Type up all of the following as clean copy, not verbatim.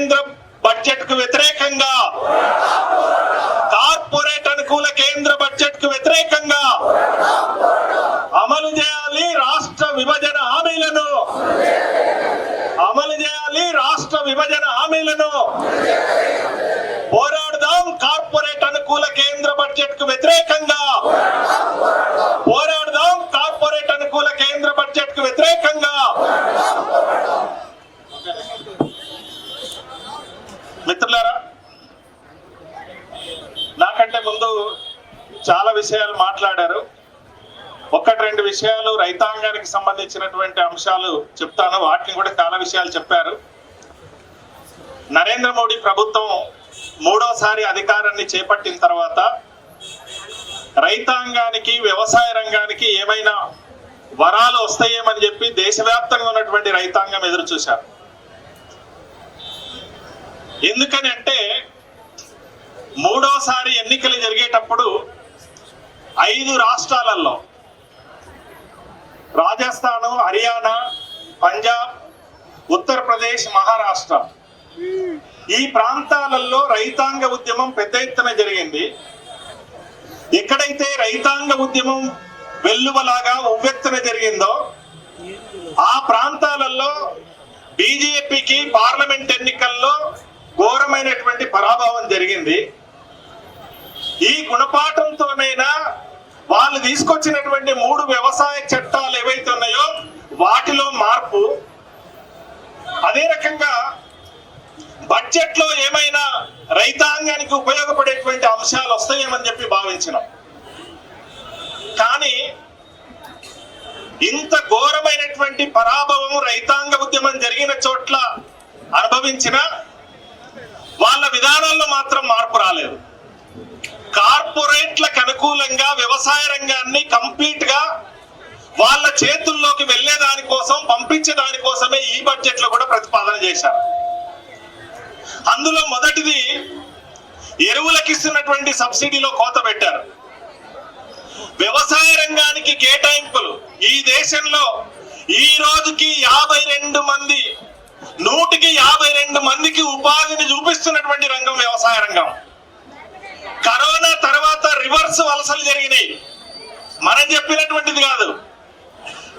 కేంద్ర బడ్జెట్ కు వ్యతిరేకంగా, కార్పొరేట్ అనుకూల కేంద్ర బడ్జెట్ కు వ్యతిరేకంగా అమలు చేయాలి రాష్ట్ర విభజన హామీలను, అమలు చేయాలి రాష్ట్ర విభజన హామీలను. పోరాడదాం కార్పొరేట్ అనుకూల కేంద్ర బడ్జెట్ కు వ్యతిరేకంగా, పోరాడదాం కార్పొరేట్ అనుకూల కేంద్ర బడ్జెట్ కు వ్యతిరేకంగా. మిత్రులారా, నాకంటే ముందు చాలా విషయాలు మాట్లాడారు. ఒకటి రెండు విషయాలు రైతాంగానికి సంబంధించినటువంటి అంశాలు చెప్తాను. వాటిని కూడా చాలా విషయాలు చెప్పారు. నరేంద్ర మోడీ ప్రభుత్వం మూడోసారి అధికారాన్ని చేపట్టిన తర్వాత రైతాంగానికి, వ్యవసాయ రంగానికి ఏమైనా వరాలు వస్తాయేమని చెప్పి దేశవ్యాప్తంగా ఉన్నటువంటి రైతాంగం ఎదురు చూశారు. ఎందుకని అంటే మూడోసారి ఎన్నికలు జరిగేటప్పుడు 5 రాష్ట్రాలలో రాజస్థాన్, హర్యానా, పంజాబ్, ఉత్తరప్రదేశ్, మహారాష్ట్ర ఈ ప్రాంతాలలో రైతాంగ ఉద్యమం పెద్ద ఎత్తున జరిగింది. ఎక్కడైతే రైతాంగ ఉద్యమం వెల్లువలాగా ఉవ్వెత్తున జరిగిందో ఆ ప్రాంతాలలో బీజేపీకి పార్లమెంట్ ఎన్నికల్లో ఘోరమైనటువంటి పరాభవం జరిగింది. ఈ గుణపాఠంతోనైనా వాళ్ళు తీసుకొచ్చినటువంటి 3 వ్యవసాయ చట్టాలు ఏవైతే ఉన్నాయో వాటిలో మార్పు, అదే రకంగా బడ్జెట్ లో ఏమైనా రైతాంగానికి ఉపయోగపడేటువంటి అంశాలు వస్తాయేమని చెప్పి భావించినాం. కానీ ఇంత ఘోరమైనటువంటి పరాభవం రైతాంగ ఉద్యమం జరిగిన చోట్ల అనుభవించిన వాళ్ళ విధానాల్లో మాత్రం మార్పు రాలేదు. కార్పొరేట్లకు అనుకూలంగా వ్యవసాయ రంగాన్ని కంప్లీట్ గా వాళ్ళ చేతుల్లోకి వెళ్లే దానికోసం, పంపించే దానికోసమే ఈ బడ్జెట్ లో కూడా ప్రతిపాదన చేశారు. అందులో మొదటిది ఎరువులకు ఇస్తున్నటువంటి సబ్సిడీలో కోత పెట్టారు. వ్యవసాయ రంగానికి కేటాయింపులు ఈ దేశంలో ఈ రోజుకి 52 మంది, 152 మందికి ఉపాధిని చూపిస్తున్నటువంటి రంగం వ్యవసాయ రంగం. కరోనా తర్వాత రివర్స్ వలసలు జరిగినాయి. మనం చెప్పినటువంటిది కాదు.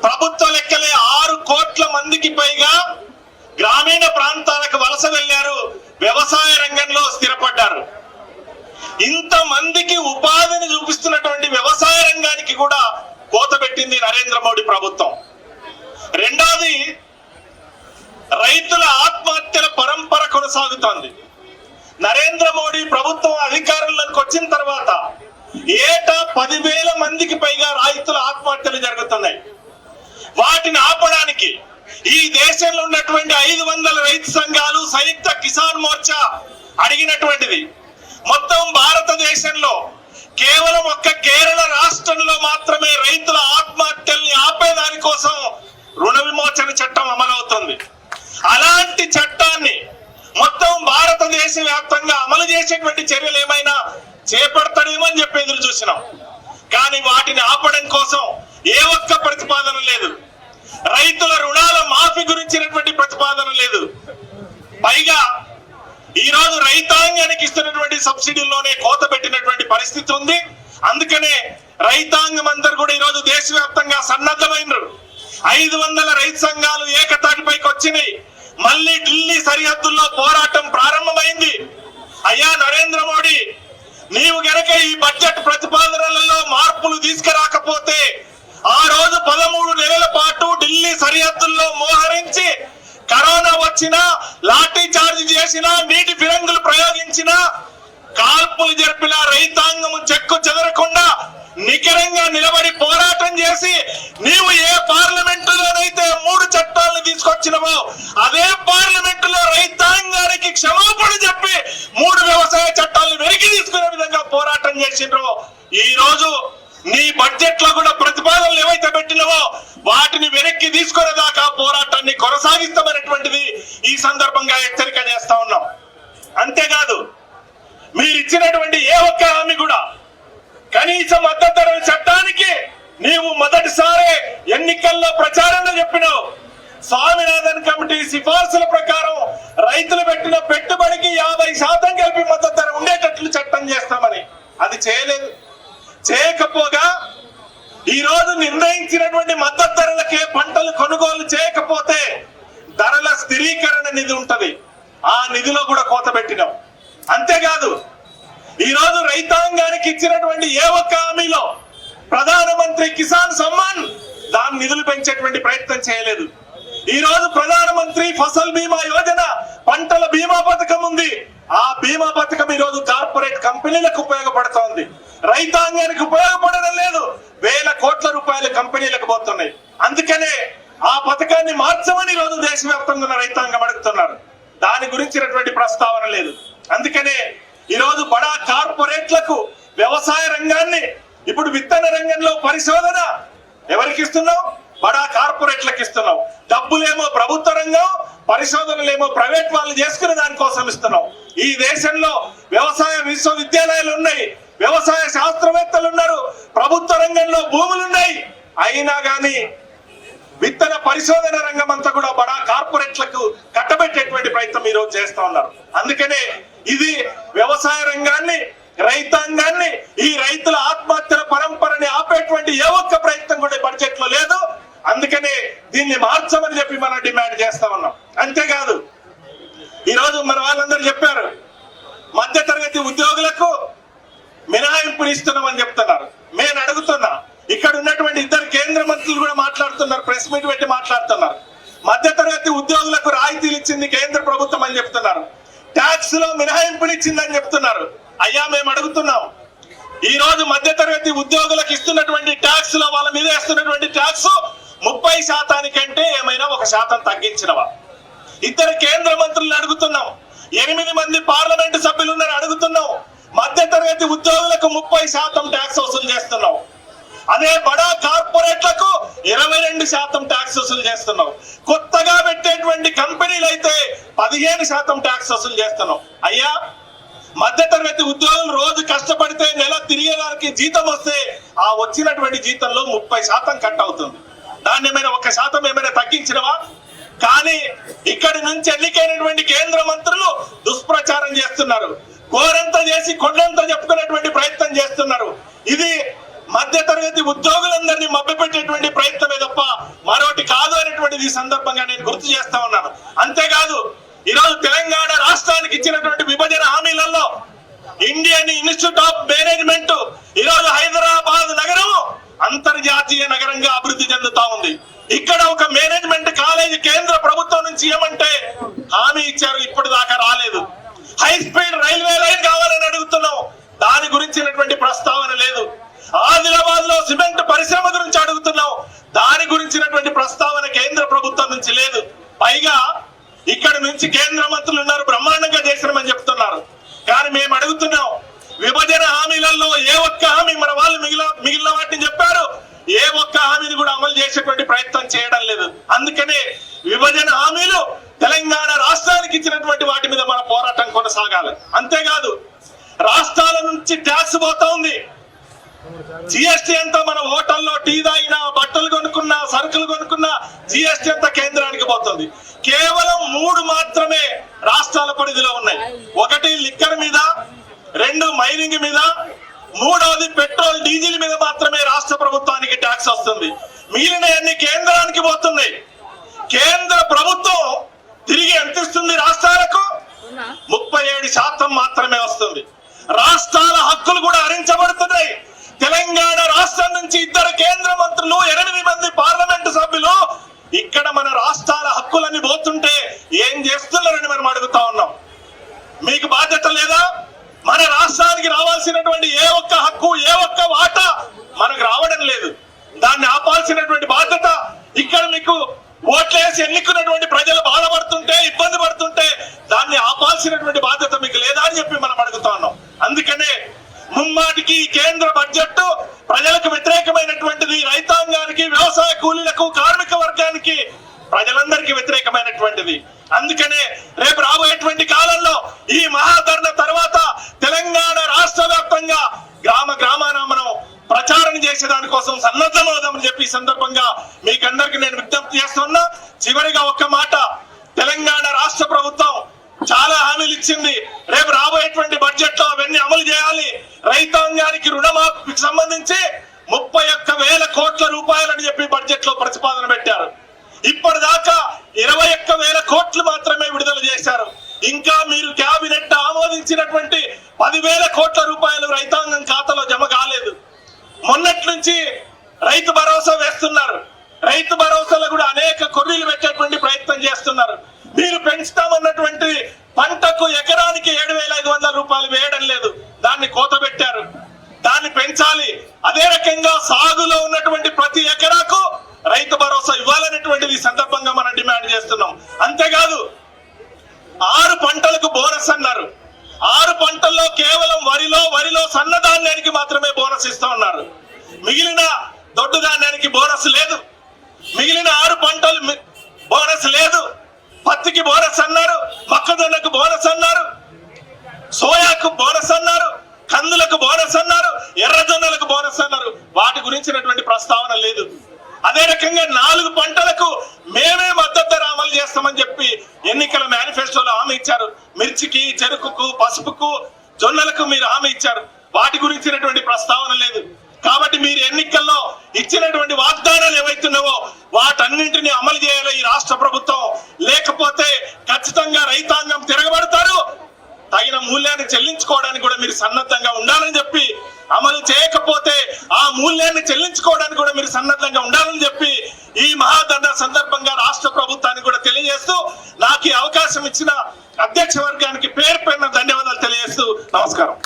ప్రభుత్వ లెక్కలే 6 కోట్ల మందికి పైగా గ్రామీణ ప్రాంతాలకు వలస వెళ్లారు, వ్యవసాయ రంగంలో స్థిరపడ్డారు. ఇంత మందికి ఉపాధిని చూపిస్తున్నటువంటి వ్యవసాయ రంగానికి కూడా కోత పెట్టింది నరేంద్ర మోడీ ప్రభుత్వం. రెండోది, రైతుల ఆత్మహత్యల పరంపర కొనసాగుతోంది. నరేంద్ర మోడీ ప్రభుత్వం అధికారంలోకి వచ్చిన తర్వాత ఏటా 10,000 మందికి పైగా రైతుల ఆత్మహత్యలు జరుగుతున్నాయి. వాటిని ఆపడానికి ఈ దేశంలో ఉన్నటువంటి 500 రైతు సంఘాలు, సంయుక్త కిసాన్ మోర్చా అడిగినటువంటిది మొత్తం భారతదేశంలో కేవలం ఒక్క కేరళ రాష్ట్రంలో మాత్రమే రైతుల ఆత్మహత్యల్ని ఆపేదాని కోసం రుణ విమోచన చట్టం అమలవుతుంది. అలాంటి చట్టాన్ని మొత్తం భారతదేశ వ్యాప్తంగా అమలు చేసేటువంటి చర్యలు ఏమైనా చేపడతాడేమో అని చెప్పి ఎదురు చూసినాం. కానీ వాటిని ఆపడం కోసం ఏ ఒక్క ప్రతిపాదన లేదు. రైతుల రుణాల మాఫీ గురించినటువంటి ప్రతిపాదన లేదు. పైగా ఈ రోజు రైతాంగానికి ఇస్తున్నటువంటి సబ్సిడీల్లోనే కోత పెట్టినటువంటి పరిస్థితి ఉంది. అందుకనే రైతాంగం అందరూ కూడా ఈ రోజు దేశవ్యాప్తంగా సన్నద్ధమైనరు. 500 రైతు సంఘాలు ఏకతాటిపైకి వచ్చినాయి. మళ్ళీ ఢిల్లీ సరిహద్దుల్లో పోరాటం ప్రారంభమైంది. అయ్యా నరేంద్ర మోడీ, నీవు గనక ఈ బడ్జెట్ ప్రతిపాదనలలో మార్పులు తీసుకురాకపోతే ఆ రోజు 13 నెలల పాటు ఢిల్లీ సరిహద్దుల్లో మోహరించి కరోనా వచ్చినా, లాఠీ చార్జ్ చేసినా, నీటి ఫిరంగులు ప్రయోగించినా, కాల్పులు జరిపిన రైతాంగము చెక్కు చెదరకుండా నికరంగా నిలబడి పోరాటం చేసి నీవు ఏ పార్లమెంటులోనైతే 3 చట్టాలను తీసుకొచ్చినవో అదే పార్లమెంటులో రైతాంగానికి క్షమాపణ చెప్పి 3 వ్యవసాయ చట్టాలను వెనక్కి తీసుకునే విధంగా పోరాటం చేసిండ్రో ఈ రోజు నీ బడ్జెట్ లో కూడా ప్రతిపాదనలు ఏవైతే పెట్టినవో వాటిని వెనక్కి తీసుకునేదాకా పోరాటాన్ని కొనసాగిస్తామనేటువంటిది ఈ సందర్భంగా హెచ్చరిక చేస్తా ఉన్నాం. అంతేకాదు, మీరు ఇచ్చినటువంటి ఏ ఒక్క హామీ కూడా కనీస మద్దతు ధర చట్టానికి నీవు మొదటిసారి ఎన్నికల్లో ప్రచారంలో చెప్పినావు. స్వామినాథన్ కమిటీ సిఫార్సుల ప్రకారం రైతులు పెట్టిన పెట్టుబడికి 50% కలిపి మద్దతు ధర ఉండేటట్లు చట్టం చేస్తామని అది చేయలేదు. చేయకపోగా ఈ రోజు నిర్ణయించినటువంటి మద్దతు ధరలకే పంటలు కొనుగోలు చేయకపోతే ధరల స్థిరీకరణ నిధి ఉంటది, ఆ నిధిలో కూడా కోత పెట్టినాం. అంతేకాదు ఈ రోజు రైతాంగానికి ఇచ్చినటువంటి ఏ ఒక్క హామీలో ప్రధానమంత్రి కిసాన్ సమ్మాన్ దాని నిధులు పెంచేటువంటి ప్రయత్నం చేయలేదు. ఈ రోజు ప్రధానమంత్రి ఫసల్ బీమా యోజన పంటల బీమా పథకం ఉంది, ఆ బీమా పథకం ఈ రోజు కార్పొరేట్ కంపెనీలకు ఉపయోగపడుతోంది, రైతాంగానికి ఉపయోగపడడం లేదు. వేల కోట్ల రూపాయల కంపెనీలకు పోతున్నాయి. అందుకనే ఆ పథకాన్ని మార్చమని ఈ రోజు దేశవ్యాప్తంగా ఉన్న రైతాంగం అడుగుతున్నారు. దాని గురించినటువంటి ప్రస్తావన లేదు. అందుకనే ఈ రోజు బడా కార్పొరేట్లకు వ్యవసాయ రంగాన్ని ఇప్పుడు విత్తన రంగంలో పరిశోధన ఎవరికి ఇస్తున్నావు? బడా కార్పొరేట్లకు ఇస్తున్నావు. డబ్బులేమో ప్రభుత్వ రంగం, పరిశోధనలేమో ప్రైవేట్ వాళ్ళు చేసుకునే దానికోసం ఇస్తున్నావు. ఈ దేశంలో వ్యవసాయ విశ్వవిద్యాలయాలు ఉన్నాయి, వ్యవసాయ శాస్త్రవేత్తలు ఉన్నారు, ప్రభుత్వ రంగంలో భూములున్నాయి. అయినా గాని విత్తన పరిశోధన రంగం అంతా కూడా బడా కార్పొరేట్లకు కట్టబెట్టేటువంటి ప్రయత్నం ఈ రోజు చేస్తా ఉన్నారు. అందుకనే ఇది వ్యవసాయ రంగాన్ని, రైతాంగాన్ని, ఈ రైతుల ఆత్మహత్యల పరంపరని ఆపేటువంటి ఏ ఒక్క ప్రయత్నం కూడా బడ్జెట్ లో లేదు. అందుకనే దీన్ని మార్చమని చెప్పి మనం డిమాండ్ చేస్తా ఉన్నాం. అంతేకాదు ఈ రోజు మన వాళ్ళందరూ చెప్పారు మధ్య తరగతి ఉద్యోగులకు మినహాయింపులు ఇస్తున్నామని చెప్తున్నారు. నేను అడుగుతున్నా, ఇక్కడ ఉన్నటువంటి ఇద్దరు కేంద్ర మంత్రులు కూడా మాట్లాడుతున్నారు, ప్రెస్ మీట్ పెట్టి మాట్లాడుతున్నారు. మధ్య తరగతి ఉద్యోగులకు రాయితీలు ఇచ్చింది కేంద్ర ప్రభుత్వం అని చెప్తున్నారు, ట్యాక్స్ లో మినహాయింపులు ఇచ్చిందని చెప్తున్నారు. అయ్యా మేము అడుగుతున్నాం, ఈ రోజు మధ్య తరగతి ఉద్యోగులకు ఇస్తున్నటువంటి ట్యాక్స్ లో వాళ్ళ మీద వేస్తున్నటువంటి ట్యాక్స్ 30% ఏమైనా 1% తగ్గించినవా? ఇద్దరు కేంద్ర మంత్రులను అడుగుతున్నాం, 8 మంది పార్లమెంటు సభ్యులు ఉన్నారు అడుగుతున్నాం. మధ్య తరగతి ఉద్యోగులకు 30% ట్యాక్స్ వసూలు చేస్తున్నావు, అదే బడా కార్పొరేట్లకు 22% ట్యాక్స్ వసూలు చేస్తున్నావు. కొత్తగా పెట్టేటువంటి కంపెనీలు అయితే 15% ట్యాక్స్ వసూలు చేస్తున్నావు. అయ్యా మధ్య తరగతి ఉద్యోగులు రోజు కష్టపడితే నెల తిరిగేదానికి జీతం వస్తే ఆ వచ్చినటువంటి జీతంలో 30% కట్ అవుతుంది. దాన్ని ఏమైనా 1% ఏమైనా తగ్గించినవా? కానీ ఇక్కడి నుంచి ఎన్నికైనటువంటి కేంద్ర మంత్రులు దుష్ప్రచారం చేస్తున్నారు, కోరంతా చేసి కొండంతా చెప్పుకునేటువంటి ప్రయత్నం చేస్తున్నారు. ఇది మధ్య తరగతి ఉద్యోగులందరినీ మభ్యపెట్టేటువంటి ప్రయత్నమే తప్ప మరొకటి కాదు అనేటువంటిది ఈ సందర్భంగా నేను గుర్తు చేస్తా ఉన్నాను. అంతేకాదు ఈరోజు తెలంగాణ రాష్ట్రానికి ఇచ్చినటువంటి విభజన హామీలలో ఇండియన్ ఇన్స్టిట్యూట్ ఆఫ్ మేనేజ్మెంట్ ఈరోజు హైదరాబాద్ నగరం అంతర్జాతీయ నగరంగా అభివృద్ధి చెందుతా ఉంది. ఇక్కడ ఒక మేనేజ్మెంట్ కాలేజీ కేంద్ర ప్రభుత్వం నుంచి ఏమంటే హామీ ఇచ్చారు, ఇప్పుడు దాకా రాలేదు. హై స్పీడ్ రైల్వే లైన్ కావాలని అడుగుతున్నాం, దాని గురించినటువంటి ప్రస్తావన లేదు. ఆదిలాబాద్ లో సిమెంట్ పరిశ్రమ గురించి అడుగుతున్నాం, దాని గురించినటువంటి ప్రస్తావన కేంద్ర ప్రభుత్వం నుంచి లేదు. పైగా ఇక్కడ నుంచి కేంద్ర మంత్రులు ఉన్నారు, బ్రహ్మాండంగా చేసినామని చెప్తున్నారు. కానీ మేము అడుగుతున్నాం, విభజన హామీలలో ఏ ఒక్క హామీ మన వాళ్ళు మిగిలిన వాటిని చెప్పారు, ఏ ఒక్క హామీని కూడా అమలు చేసేటువంటి ప్రయత్నం చేయడం లేదు. అందుకనే విభజన హామీలు తెలంగాణ రాష్ట్రానికి ఇచ్చినటువంటి వాటి మీద మన పోరాటం కొనసాగాలి. అంతేకాదు రాష్ట్రాల నుంచి ట్యాక్స్ పోతా ఉంది. జిఎస్టీ అంతా మన హోటల్లో టీ తాగినా, బట్టలు కొనుక్కున్నా, సరుకులు కొనుక్కున్నా జిఎస్టీ అంతా కేంద్రానికి పోతుంది. కేవలం 3 మాత్రమే రాష్ట్రాల పరిధిలో ఉన్నాయి. 1 లిక్కర్ మీద, 2 మైనింగ్ మీద, 3వది పెట్రోల్ డీజిల్ మీద మాత్రమే రాష్ట్ర ప్రభుత్వానికి ట్యాక్స్ వస్తుంది. మిగిలినవన్నీ కేంద్రానికి పోతుంది. కేంద్ర ప్రభుత్వం తిరిగి ఎంత ఇస్తుంది రాష్ట్రాలకు? 37% మాత్రమే వస్తుంది. రాష్ట్రాల హక్కులు కూడా హరించబడుతున్నాయి. తెలంగాణ రాష్ట్రం నుంచి 2 కేంద్ర మంత్రులు, 8 మంది పార్లమెంటు సభ్యులు ఇక్కడ మన రాష్ట్రాల హక్కులన్నీ పోతుంటే ఏం చేస్తున్నారని మనం అడుగుతా ఉన్నాం. మీకు బాధ్యత లేదా? మన రాష్ట్రానికి రావాల్సినటువంటి ఏ ఒక్క హక్కు, ఏ ఒక్క వాటా మనకు రావడం లేదు. దాన్ని ఆపాల్సినటువంటి బాధ్యత, ఇక్కడ మీకు ఓట్లేసి ఎన్నుకున్నటువంటి ప్రజలు బాధపడుతుంటే, ఇబ్బంది పడుతుంటే దాన్ని ఆపాల్సినటువంటి బాధ్యత మీకు లేదా అని చెప్పి మనం అడుగుతా ఉన్నాం. అందుకనే ముమ్మాటికి కేంద్ర బడ్జెట్ ప్రజలకు వ్యతిరేకమైనటువంటిది, రైతాంగానికి, వ్యవసాయ కూలీలకు, కార్మిక వర్గానికి, ప్రజలందరికీ వ్యతిరేకమైనటువంటిది. అందుకనే రేపు రాబోయేటువంటి కాలంలో ఈ మహాధరణ తర్వాత తెలంగాణ రాష్ట్ర వ్యాప్తంగా గ్రామాన మనం ప్రచారం చేసి చేసే దానికోసం సన్నద్ధమవుదామని చెప్పి ఈ సందర్భంగా మీకందరికి నేను విజ్ఞప్తి చేస్తున్నా. చివరిగా ఒక్క మాట, తెలంగాణ రాష్ట్ర ప్రభుత్వం చాలా హామీలు ఇచ్చింది. రేపు రాబోయేటువంటి బడ్జెట్ లో అవన్నీ అమలు చేయాలి. రైతాంగానికి రుణమాఫీకి సంబంధించి 31,000 కోట్ల రూపాయలని చెప్పి బడ్జెట్ లో ప్రతిపాదన పెట్టారు. ఇప్పటిదాకా 21,000 కోట్లు మాత్రమే విడుదల చేశారు. ఇంకా మీరు కేబినెట్ ఆమోదించినటువంటి 10,000 కోట్ల రూపాయలు రైతాంగం ఖాతాలో జమ కాలేదు. మొన్నటి నుంచి రైతు భరోసా వేస్తున్నారు. రైతు భరోసాలో కూడా అనేక కొర్రీలు పెట్టేటువంటి ప్రయత్నం చేస్తున్నారు. మీరు పెంచుతామన్నటువంటి పంటకు ఎకరానికి 7,500 రూపాయలు వేయడం లేదు, దాన్ని కోత పెట్టారు. దాన్ని పెంచాలి. అదే రకంగా సాగులో ఉన్నటువంటి ప్రతి ఎకరాకు రైతు భరోసా ఇవ్వాలనేటువంటిది ఈ సందర్భంగా మనం డిమాండ్ చేస్తున్నాం. అంతేకాదు 6 పంటలకు బోనస్ అన్నారు. 6 పంటల్లో కేవలం వరిలో సన్నధాన్యానికి మాత్రమే బోనస్ ఇస్తా ఉన్నారు. మిగిలిన దొడ్డు ధాన్యానికి బోనస్ లేదు. మిగిలిన 6 పంటలు బోనస్ లేదు. పత్తికి బోనస్ అన్నారు, మొక్కజొన్నకు బోనస్ అన్నారు, సోయాకు బోనస్ అన్నారు, కందులకు బోనస్ అన్నారు, ఎర్రజొన్నలకు బోనస్ అన్నారు. వాటి గురించినటువంటి ప్రస్తావన లేదు. అదే రకంగా 4 పంటలకు మేమే మద్దతు ధర అమలు చేస్తామని చెప్పి ఎన్నికల మేనిఫెస్టోలో హామీ ఇచ్చారు. మిర్చికి, చెరుకుకు, పసుపుకు, జొన్నలకు మీరు హామీ ఇచ్చారు. వాటి గురించినటువంటి ప్రస్తావన లేదు. కాబట్టి మీరు ఎన్నికల్లో ఇచ్చినటువంటి వాగ్దానాలు ఏవైతున్నావో వాటన్నింటినీ అమలు చేయాలి ఈ రాష్ట్ర ప్రభుత్వం. లేకపోతే ఖచ్చితంగా రైతాంగం తిరగబడతారు. తగిన మూల్యాన్ని చెల్లించుకోవడానికి కూడా మీరు సన్నద్ధంగా ఉండాలని చెప్పి, అమలు చేయకపోతే ఆ మూల్యాన్ని చెల్లించుకోవడానికి కూడా మీరు సన్నద్ధంగా ఉండాలని చెప్పి ఈ మహాధర్నా సందర్భంగా రాష్ట్ర ప్రభుత్వానికి కూడా తెలియజేస్తూ, నాకు ఈ అవకాశం ఇచ్చిన అధ్యక్ష వర్గానికి పేరు పేరున ధన్యవాదాలు తెలియజేస్తూ నమస్కారం.